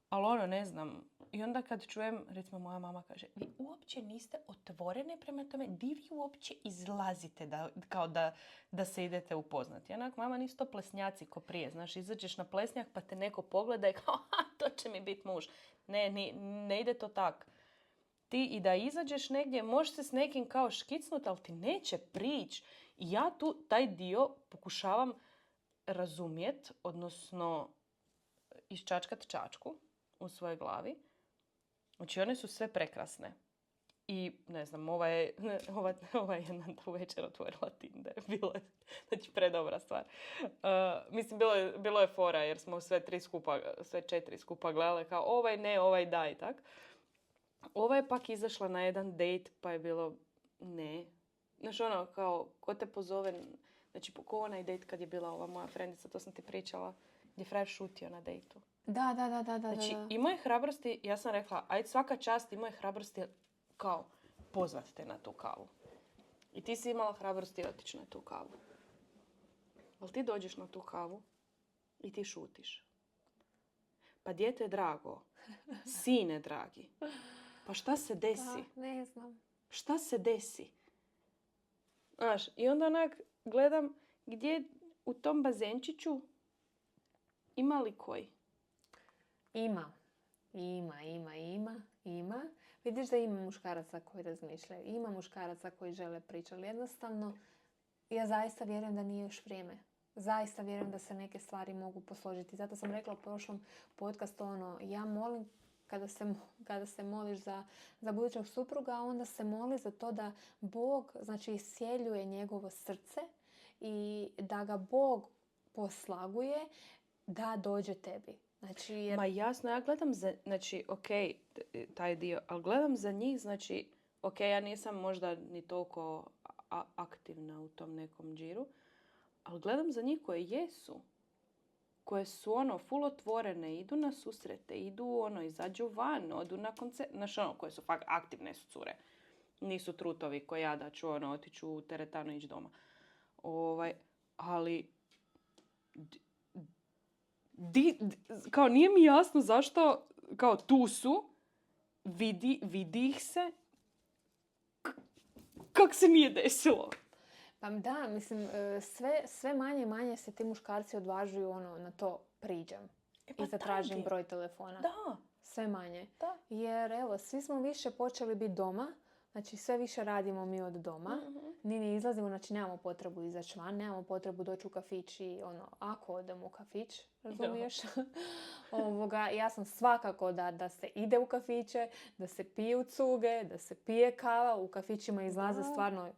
Ali ne znam. I onda kad čujem, recimo moja mama kaže, vi uopće niste otvorene prema tome, di vi uopće izlazite da se idete upoznati. Jednak, mama, nisu to plesnjaci ko prije. Znaš, izađeš na plesnjak pa te neko pogleda i kao, to će mi biti muž. Ne ide to tak. Ti i da izađeš negdje, možeš se s nekim kao škicnut, ali ti neće prići. I ja tu taj dio pokušavam razumjet, odnosno iščačkat čačku u svojoj glavi. Znači, one su sve prekrasne. I, ne znam, ova je jedna večer otvorila Tinder. Bilo je, znači, predobra stvar. Mislim, bilo je fora jer smo sve četiri skupa gledali kao ovaj ne, ovaj da i tak. Ova je pak izašla na jedan date pa je bilo ne. Znači, kao, ko te pozove, znači, ko onaj date kad je bila ova moja frendica, to sam ti pričala, gdje frajer šutio na dejtu. Da. Znači, imao je hrabrosti, ja sam rekla, ajde svaka čast, imao je hrabrosti kao pozvati te na tu kavu. I ti si imala hrabrosti otići na tu kavu. Ali ti dođeš na tu kavu i ti šutiš. Pa dijete je drago, sine dragi. Pa šta se desi? Da, ne znam. Šta se desi? Znaš, i onda onak gledam gdje u tom bazenčiću ima li koji? Ima. Vidiš da ima muškaraca koji razmišljaju. Ima muškaraca koji žele pričati. Ali jednostavno, ja zaista vjerujem da nije još vrijeme. Zaista vjerujem da se neke stvari mogu posložiti. Zato sam rekla u prošlom podcastu, ja molim kada se moliš za budućeg supruga, onda se moli za to da Bog, znači, iscijeljuje njegovo srce i da ga Bog poslaguje da dođe tebi. Znači, Ma jasno, ja gledam znači, ok, taj dio, ali gledam za njih, znači, ok, ja nisam možda ni toliko aktivna u tom nekom džiru, ali gledam za njih koje jesu. Koje su full otvorene, idu na susrete, idu izađu van, odu na koncert, znači koje su fakt aktivne su cure. Nisu trutovi koji ja da ću otići u teretanu i ići doma. Ali kao nije mi jasno zašto kao tu su, vidi ih se, kak se nije desilo. Pa da, mislim, sve manje i manje se ti muškarci odvažuju na to priđem. I zatražim broj telefona. Da. Sve manje. Da. Jer evo, svi smo više počeli biti doma. Znači, sve više radimo mi od doma. Mm-hmm. Ni ne izlazimo, znači nemamo potrebu izaći van, nemamo potrebu doći u kafić i ako odemo u kafić, razumiješ? Ja sam svakako da se ide u kafiće, da se piju cuge, da se pije kava, u kafićima izlaze stvarno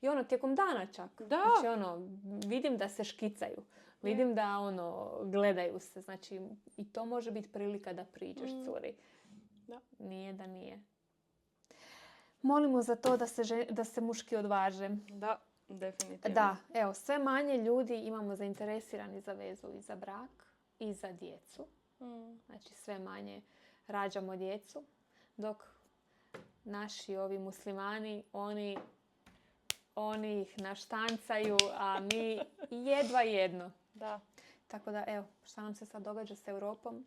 i tijekom dana čak. Da. Znači vidim da se škicaju. Vidim da gledaju se. Znači, i to može biti prilika da priđeš curi. Da. Nije da nije. Molimo za to da se muški odvaže. Da, definitivno. Da, evo, sve manje ljudi imamo zainteresirani za vezu i za brak i za djecu. Znači, sve manje rađamo djecu, dok naši ovi muslimani, oni ih naštancaju, a mi jedva jedno. Da. Tako da, evo, šta nam se sad događa s Europom,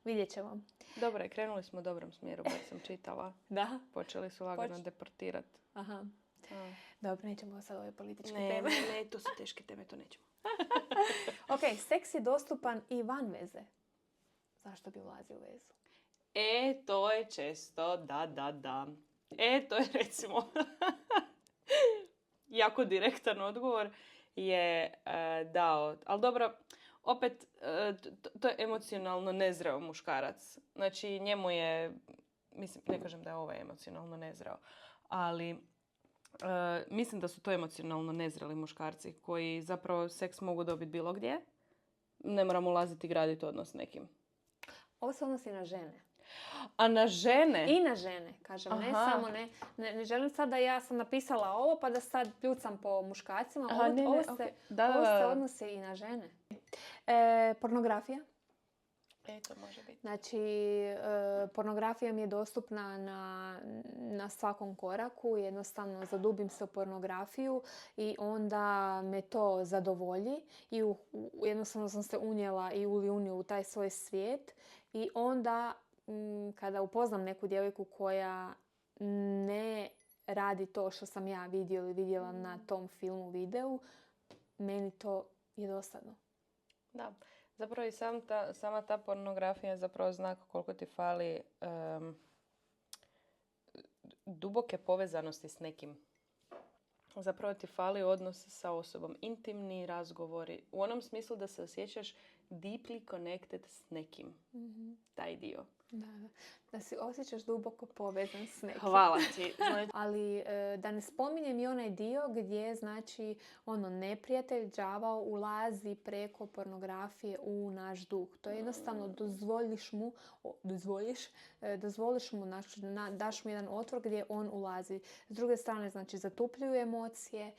vidjet ćemo. Dobro, krenuli smo u dobrom smjeru, bar sam čitala. Da. Počeli su lagano deportirati. Aha. Dobro, nećemo sad ove političke teme. Ne, to su teške teme, to nećemo. Ok, seks je dostupan i van veze. Zašto bi ulazio u vezu? To je često, da. To je recimo jako direktan odgovor je dao. Ali dobro, opet, to je emocionalno nezreo muškarac. Znači, njemu je, mislim, ne kažem da je ovaj emocionalno nezreo, ali mislim da su to emocionalno nezreli muškarci koji zapravo seks mogu dobiti bilo gdje. Ne moramo ulaziti i graditi odnos s nekim. Ovo se odnosi na žene. A na žene? I na žene, kažem. Ne Aha. samo ne želim sad da ja sam napisala ovo pa da sad pljucam po muškarcima. Aha, Ovo se okay. odnosi i na žene. Pornografija. To može biti. Znači, pornografija mi je dostupna na svakom koraku. Jednostavno zadubim se u pornografiju i onda me to zadovolji. I jednostavno sam se unijela i uniju u taj svoj svijet. I onda kada upoznam neku djevojku koja ne radi to što sam ja vidio ili vidjela na tom filmu, videu, meni to je dosadno. Da. Zapravo i sama ta pornografija je zapravo znak koliko ti fali duboke povezanosti s nekim. Zapravo ti fali odnos sa osobom, intimni razgovori. U onom smislu da se osjećaš deeply connected s nekim. Mm-hmm. Taj dio. Da si osjećaš duboko povezan s nekim. Hvala ti. Ali da ne spominjem i onaj dio gdje znači neprijatelj, đavao ulazi preko pornografije u naš duh. To je jednostavno dozvoliš mu, daš mu jedan otvor gdje on ulazi. S druge strane, znači zatupljuju emocije,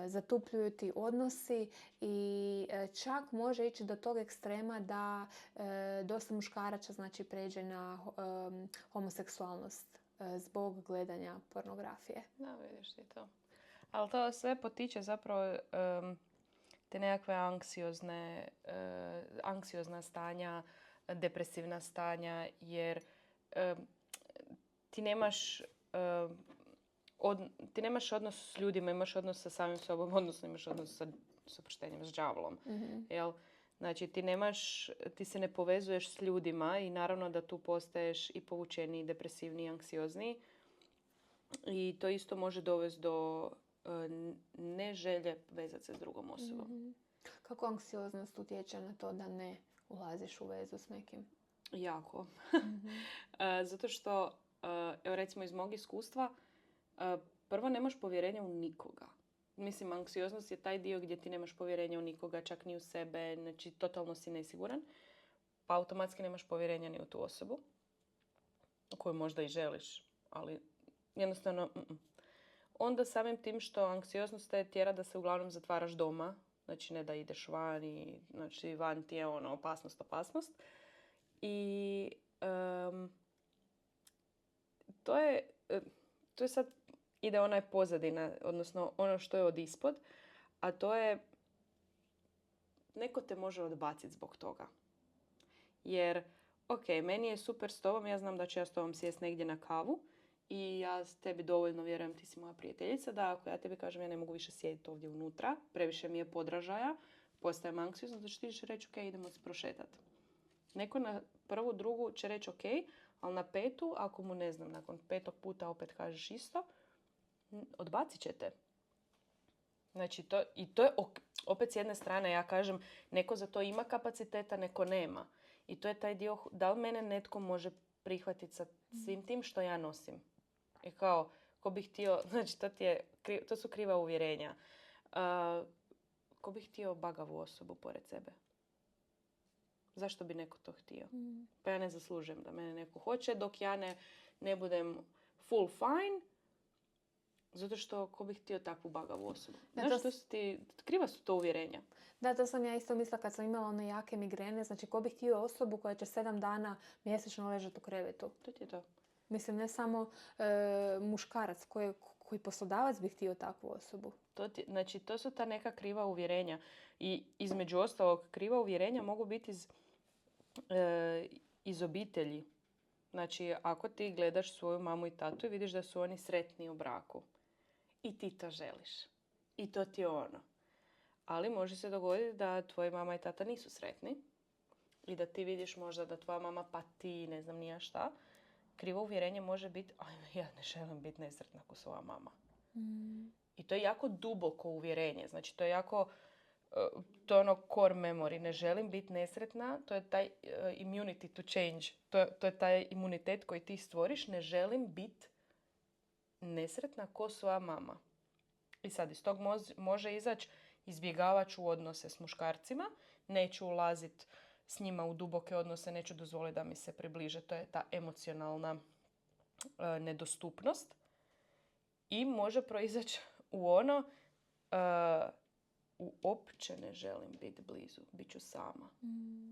zatupljuju ti odnosi i čak može ići do tog ekstrema da dosta muškaraca znači pređe na homoseksualnost zbog gledanja pornografije. Da, vidiš ti to. Ali to sve potiče zapravo te nekakve anksiozna stanja, depresivna stanja, jer ti nemaš odnos s ljudima, imaš odnos sa samim sobom, odnosno imaš odnos s oproštenjem, s đavlom. Mm-hmm. Jel? Znači, ti se ne povezuješ s ljudima i naravno da tu postaješ i povučeniji, depresivniji, anksiozniji. I to isto može dovesti do neželje vezati se s drugom osobom. Mm-hmm. Kako anksioznost utječe na to da ne ulaziš u vezu s nekim? Jako. Mm-hmm. Zato što, evo recimo iz mog iskustva, prvo nemaš povjerenja u nikoga. Mislim, anksioznost je taj dio gdje ti nemaš povjerenja u nikoga, čak ni u sebe, znači totalno si nesiguran, pa automatski nemaš povjerenja ni u tu osobu, koju možda i želiš, ali jednostavno... Onda samim tim što anksioznost te tjera da se uglavnom zatvaraš doma, znači ne da ideš van i znači van ti je opasnost. I to je sad ide onaj pozadina, odnosno ono što je od ispod, a to je neko te može odbaciti zbog toga. Jer, ok, meni je super s tobom, ja znam da ću ja s tobom sjesti negdje na kavu i ja tebi dovoljno vjerujem, ti si moja prijateljica, da ako ja tebi kažem ja ne mogu više sjediti ovdje unutra, previše mi je podražaja, postajem anksiozna, da ti ćeš reći ok, idemo se prošetati. Neko na prvu, drugu će reći ok, ali na petu, ako mu ne znam, nakon 5. puta opet kažeš isto, odbacit će te. Znači, to je opet s jedne strane, ja kažem, neko za to ima kapaciteta, neko nema. I to je taj dio, da li mene netko može prihvatiti sa svim tim što ja nosim. I kao, ko bi htio, znači to su kriva uvjerenja. Ko bi htio bagavu osobu pored sebe? Zašto bi neko to htio? Pa ja ne zaslužujem da mene neko hoće, dok ja ne budem full fine, zato što ko bi htio takvu bagavu osobu. Znaš, kriva su to uvjerenja. Da, to sam ja isto mislila kad sam imala one jake migrene. Znači, ko bi htio osobu koja će 7 dana mjesečno ležati u krevetu. To ti je to. Mislim, ne samo muškarac koji poslodavac bi htio takvu osobu. Znači, to su ta neka kriva uvjerenja. I između ostalog, kriva uvjerenja mogu biti iz obitelji. Znači, ako ti gledaš svoju mamu i tatu i vidiš da su oni sretni u braku. I ti to želiš. I to ti je ono. Ali može se dogoditi da tvoji mama i tata nisu sretni. I da ti vidiš možda da tvoja mama pati, ne znam nija šta. Krivo uvjerenje može biti, ja ne želim biti nesretna kao svoja mama. I to je jako duboko uvjerenje. Znači, to je jako to je ono core memory. Ne želim biti nesretna. To je taj immunity to change. To je taj imunitet koji ti stvoriš. Ne želim biti nesretna ko svoja mama. I sad iz tog može izaći izbjegavat ću odnose s muškarcima. Neću ulaziti s njima u duboke odnose. Neću dozvoliti da mi se približe. To je ta emocionalna nedostupnost. I može proizaći u ono uopće ne želim biti blizu, bit ću sama.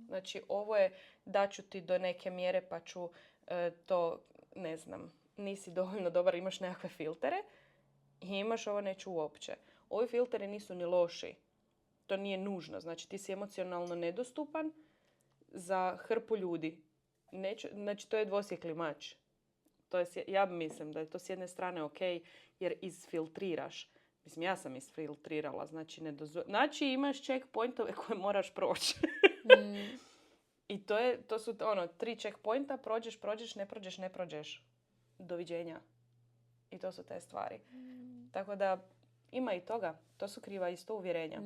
Znači, ovo je daću ti do neke mjere pa ću to, ne znam, nisi dovoljno dobar, imaš nekakve filtere i imaš ovo neću uopće. Ovi filteri nisu ni loši. To nije nužno. Znači, ti si emocionalno nedostupan za hrpu ljudi. Znači, to je dvosjekli mač. To je, ja mislim da je to s jedne strane ok, jer izfiltriraš. Mislim, ja sam isfiltrirala. Znači imaš checkpointove koje moraš proći. I to su 3 checkpointa. Prođeš, ne prođeš. Doviđenja. I to su te stvari. Tako da ima i toga. To su kriva isto uvjerenja.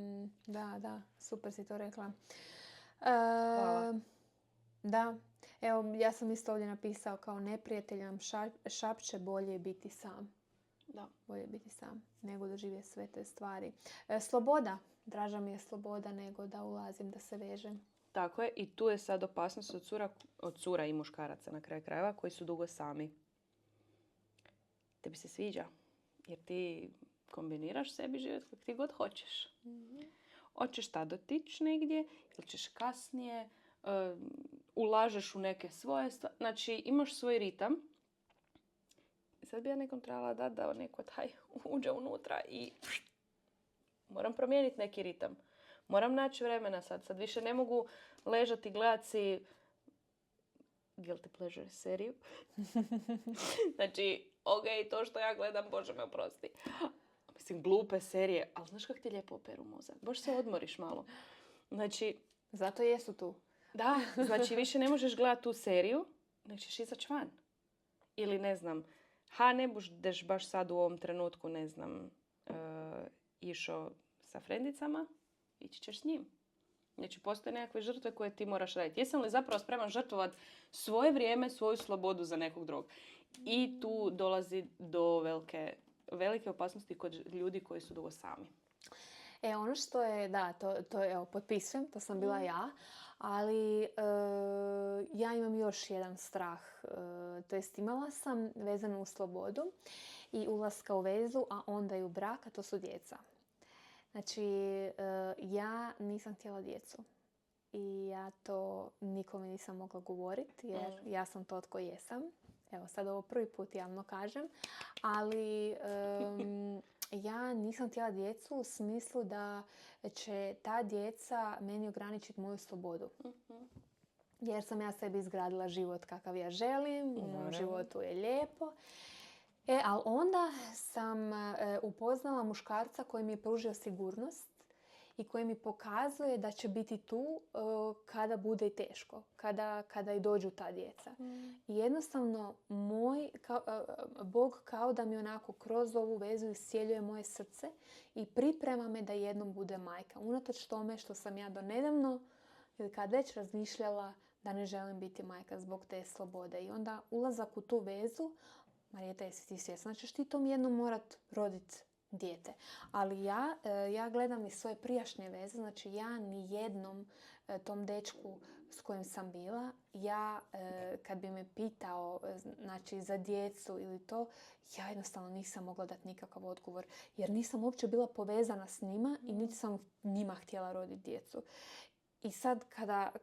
Da. Super si to rekla. Hvala. Da. Evo, ja sam isto ovdje napisao kao neprijatelj nam šapće bolje je biti sam. Da. Bolje biti sam nego da živje sve te stvari. Sloboda. Draža mi je sloboda nego da ulazim, da se vežem. Tako je. I tu je sad opasnost od cura i muškaraca na kraju krajeva koji su dugo sami. Tebi se sviđa. Jer ti kombiniraš sebi život kako ti god hoćeš. Hoćeš tad otići negdje ili ćeš kasnije, ulažeš u neke svoje stvari. Znači, imaš svoj ritam. Sad bi ja nekom trebala dati da neko taj uđe unutra i moram promijeniti neki ritam. Moram naći vremena sad. Sad više ne mogu ležati i gledati si guilty pleasure seriju. Znači, ok, to što ja gledam, Bože me oprosti. Mislim, glupe serije, ali znaš kako ti lijepo operu mozak. Baš se odmoriš malo. Znači, zato jesu tu. Da, znači više ne možeš gledati tu seriju, nego ćeš izaći van. Ili ne znam, ne budeš baš sad u ovom trenutku, ne znam, išao sa frendicama, ići ćeš s njim. Znači, postoje nekakve žrtve koje ti moraš raditi. Jesam li zapravo spreman žrtvovati svoje vrijeme, svoju slobodu za nekog drugog? I tu dolazi do velike opasnosti kod ljudi koji su dugo sami. Ono što je, da, to je, evo, potpisujem, to sam bila ja, ali ja imam još jedan strah. To jest imala sam vezano u slobodu i ulaska u vezu, a onda i u brak, a to su djeca. Znači, ja nisam htjela djecu. I ja to nikome nisam mogla govoriti, jer ja sam to tko jesam. Evo, sad ovo prvi put javno kažem. Ali ja nisam htjela djecu u smislu da će ta djeca meni ograničiti moju slobodu. Jer sam ja sebi izgradila život kakav ja želim. U mom životu je lijepo. Ali onda sam upoznala muškarca koji mi je pružio sigurnost i koji mi pokazuje da će biti tu kada bude i teško, kada i dođu ta djeca. I jednostavno Bog kao da mi onako kroz ovu vezu iscijeljuje moje srce i priprema me da jednom bude majka. Unatoč tome što sam ja donedavno ili kad već razmišljala da ne želim biti majka zbog te slobode. I onda ulazak u tu vezu, Marijeta, jesi ti svjesna, da ćeš ti tom jednom morat roditi dijete. Ali ja gledam i svoje prijašnje veze, znači ja ni jednom tom dečku s kojim sam bila, ja kad bi me pitao znači, za djecu ili to, ja jednostavno nisam mogla dati nikakav odgovor. Jer nisam uopće bila povezana s njima i niti sam njima htjela roditi djecu. I sad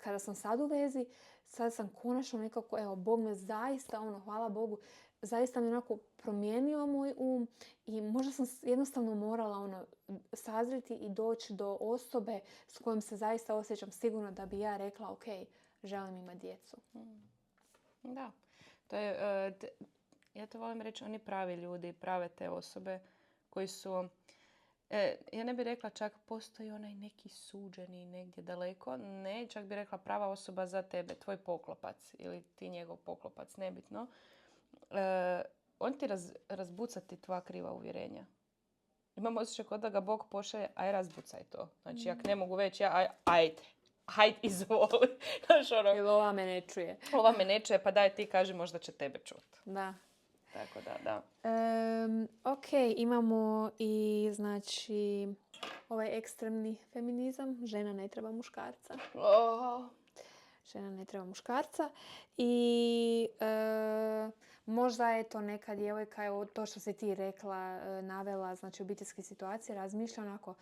kada sam sad u vezi, sad sam konačno nekako, evo, Bog me zaista, hvala Bogu, zaista mi onako promijenio moj um i možda sam jednostavno morala sazriti i doći do osobe s kojom se zaista osjećam sigurno da bi ja rekla ok, želim imati djecu. Da, to je, ja to volim reći, oni pravi ljudi, prave te osobe koji su, ja ne bih rekla čak postoji onaj neki suđeni negdje daleko, ne, čak bih rekla prava osoba za tebe, tvoj poklopac ili ti njegov poklopac, nebitno. On ti razbucati tvoja kriva uvjerenja. imam osjećaj kod da ga Bog pošalje, aj razbucaj to. Znači, ako ne mogu već, ajde, izvoli. Znaš, ono, Jer ova me ne čuje. ova me ne čuje, pa daj ti kaži, možda će tebe čut. Da. Tako da. Ok, imamo i znači ovaj ekstremni feminizam. Žena ne treba muškarca. Oh. Žena ne treba muškarca. I možda je to neka djevojka, evo to što si ti rekla, navela, znači obiteljske situacije, razmišlja onako,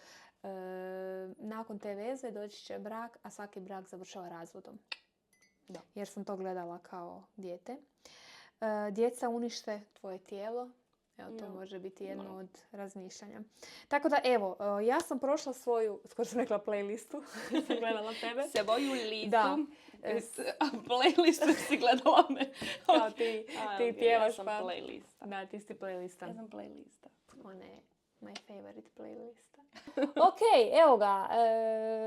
nakon te veze doći će brak, a svaki brak završava razvodom. Da. Jer sam to gledala kao dijete. Djeca unište tvoje tijelo. Evo, to može biti jedno od razmišljanja. Tako da, evo, ja sam prošla svoju, skoro sam rekla playlistu, sam gledala tebe. Svoju listu. Da. A playlistu si gledala me. Kao ti pjevaš ja sam pa... playlista. Da, ti si playlista. Ja sam playlista. Ona je my favorite playlista. Ok, evo ga.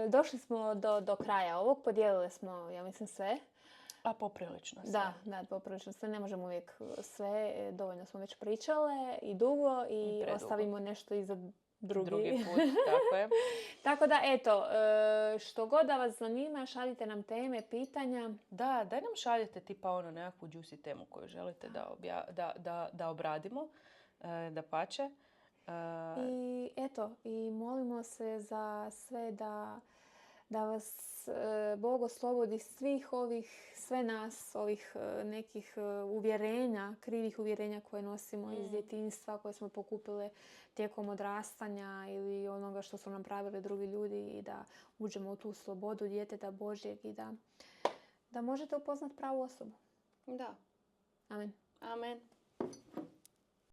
Došli smo do kraja ovog. Podijelili smo, ja mislim, sve. A poprilično sve. Da, poprilično sve. Ne možemo uvijek sve. Dovoljno smo već pričale i dugo i predugo. Ostavimo nešto i za Drugi put, tako je. Tako da, eto, što god da vas zanima, šaljite nam teme, pitanja. Da, daj nam šaljete tipa ono nekakvu juicy temu koju želite da obradimo, da pače. I eto, i molimo se za sve da vas Bog oslobodi svih ovih, sve nas, ovih nekih uvjerenja, krivih uvjerenja koje nosimo iz djetinjstva, koje smo pokupile tijekom odrastanja ili onoga što su nam pravili drugi ljudi i da uđemo u tu slobodu djeteta Božjeg i da možete upoznat pravu osobu. Da. Amen. Amen.